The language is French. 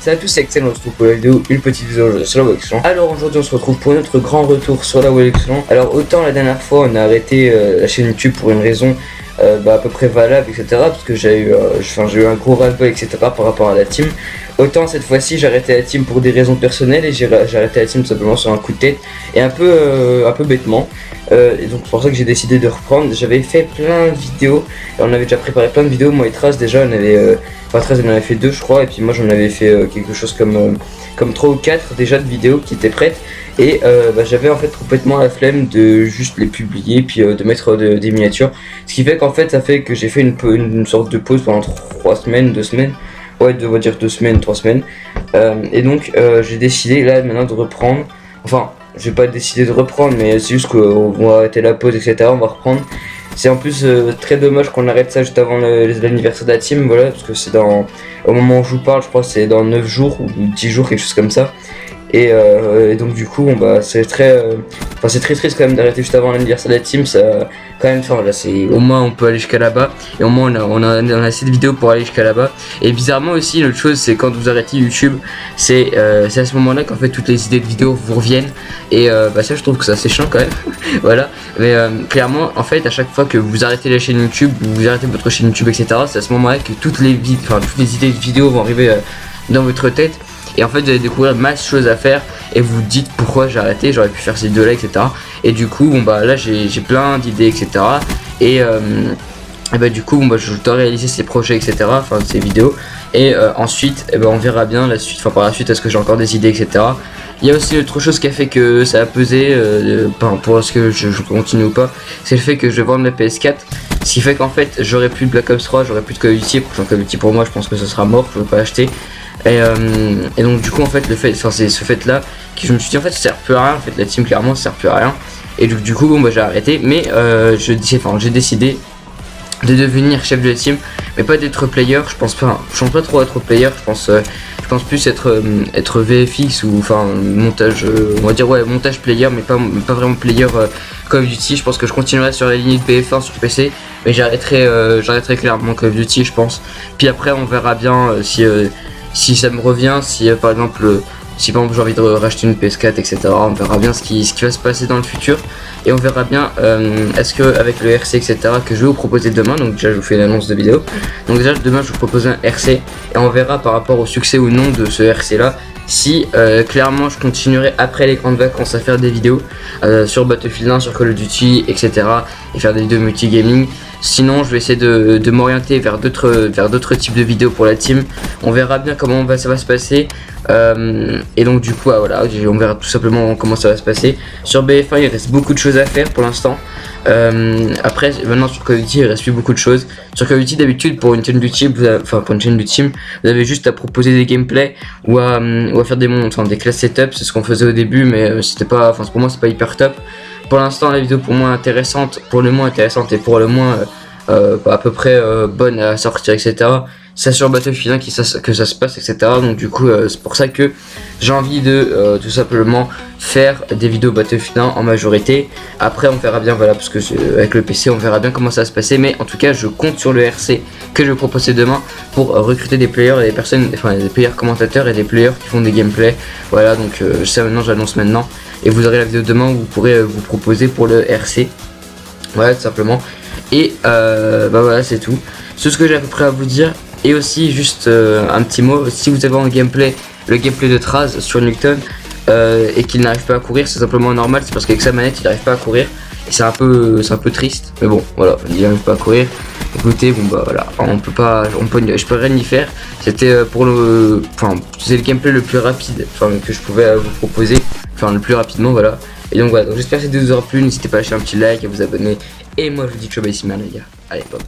Salut à tous, c'est Excel, on se retrouve pour la vidéo, une petite vidéo sur la Wexland. Alors aujourd'hui on se retrouve pour notre grand retour sur la Wexland. Alors autant la dernière fois on a arrêté la chaîne YouTube pour une raison à peu près valable, etc. Parce que j'ai eu un gros ras-le-bol, etc. par rapport à la team. Autant cette fois-ci j'ai arrêté la team pour des raisons personnelles et j'ai arrêté la team simplement sur un coup de tête et un peu bêtement. Et donc c'est pour ça que j'ai décidé de reprendre. J'avais fait plein de vidéos, et on avait déjà préparé plein de vidéos, moi et Trace déjà on avait Trace en avait fait 2 je crois, et puis moi j'en avais fait quelque chose comme 3 ou 4 déjà de vidéos qui étaient prêtes. Et j'avais en fait complètement la flemme de juste les publier puis de mettre des miniatures, ce qui fait qu'en fait ça fait que j'ai fait une sorte de pause pendant 3 semaines, 2 semaines, ouais on va dire 2 semaines, 3 semaines, et donc j'ai décidé là maintenant de reprendre. Enfin j'ai pas décidé de reprendre, mais c'est juste qu'on va arrêter la pause, etc. On va reprendre. C'est en plus très dommage qu'on arrête ça juste avant l'anniversaire de la team, voilà, parce que c'est au moment où je vous parle, je crois que c'est dans 9 jours ou 10 jours, quelque chose comme ça. Et donc du coup c'est très triste quand même d'arrêter juste avant l'anniversaire de la team. Ça quand même, là c'est au moins on peut aller jusqu'à là-bas, et au moins on a assez de vidéos pour aller jusqu'à là-bas. Et bizarrement aussi l'autre chose, c'est quand vous arrêtez YouTube, c'est à ce moment-là qu'en fait toutes les idées de vidéos vous reviennent, et ça je trouve que c'est assez chiant quand même. Voilà, mais clairement en fait à chaque fois que vous arrêtez la chaîne YouTube, vous arrêtez votre chaîne YouTube, etc., c'est à ce moment-là que toutes les idées de vidéos vont arriver dans votre tête. Et en fait vous allez découvrir masse de choses à faire et vous vous dites pourquoi j'ai arrêté, j'aurais pu faire ces vidéos là, etc. Et du coup là j'ai plein d'idées, etc. Et du coup je dois réaliser ces projets, etc. Enfin ces vidéos. Et ensuite on verra bien la suite, par la suite est-ce que j'ai encore des idées, etc. Il y a aussi autre chose qui a fait que ça a pesé pour est-ce que je continue ou pas, c'est le fait que je vais vendre la PS4. Ce qui fait qu'en fait j'aurai plus de Black Ops 3, j'aurai plus de Call of Duty. Call of Duty pour moi je pense que ce sera mort, je ne vais pas l'acheter. Et donc du coup en fait c'est ce fait là que je me suis dit en fait ça sert plus à rien, en fait la team clairement ça sert plus à rien. Et du coup j'ai arrêté, mais j'ai décidé de devenir chef de la team, mais pas d'être player. Je pense pas trop être player, je pense plus être VFX ou montage, on va dire montage player, mais pas vraiment player Call of Duty. Je pense que je continuerai sur la lignée de BF1 sur PC, mais j'arrêterai clairement Call of Duty je pense. Puis après on verra bien si ça me revient, si par exemple j'ai envie de racheter une PS4, etc. On verra bien ce qui va se passer dans le futur, et on verra bien est-ce que avec le RC, etc. que je vais vous proposer demain. Donc déjà je vous fais l'annonce de vidéo, donc déjà demain je vous propose un RC, et on verra par rapport au succès ou non de ce RC là si clairement je continuerai après les grandes vacances à faire des vidéos sur Battlefield 1, sur Call of Duty, etc. et faire des vidéos multigaming. Sinon je vais essayer de m'orienter vers d'autres types de vidéos pour la team. On verra bien comment ça va se passer, et donc du coup on verra tout simplement comment ça va se passer. Sur BF1 il reste beaucoup de choses à faire pour l'instant. Après maintenant sur Call of Duty il reste plus beaucoup de choses. Sur Call of Duty d'habitude pour une chaîne de team, pour une chaîne de team, vous avez juste à proposer des gameplays ou à faire des classes setup. C'est ce qu'on faisait au début, mais c'était pas, pour moi c'est pas hyper top. Pour l'instant la vidéo pour le moins intéressante et pour le moins à peu près bonne à sortir, etc. C'est sur Battlefield 1 que ça se passe, etc. Donc du coup c'est pour ça que j'ai envie de tout simplement faire des vidéos Battlefield 1 en majorité. Après on verra bien, voilà, parce que avec le PC on verra bien comment ça va se passer. Mais en tout cas je compte sur le RC que je vais proposer demain pour recruter des players et des players commentateurs et des players qui font des gameplays. Voilà, donc ça maintenant j'annonce maintenant, et vous aurez la vidéo demain où vous pourrez vous proposer pour le RC. Voilà tout simplement. Et voilà c'est tout. C'est ce que j'ai à peu près à vous dire. Et aussi juste un petit mot, si vous avez le gameplay de Traz sur Nuketown et qu'il n'arrive pas à courir, c'est simplement normal, c'est parce qu'avec sa manette il n'arrive pas à courir, et c'est un peu triste, mais bon voilà, il n'arrive pas à courir. Écoutez, voilà, je peux rien y faire. C'était c'est le gameplay le plus rapide que je pouvais vous proposer, le plus rapidement, voilà. Et donc voilà, j'espère que cette vidéo vous aura plu, n'hésitez pas à lâcher un petit like, à vous abonner, et moi je vous dis que je suis ici, les gars. Allez, pop.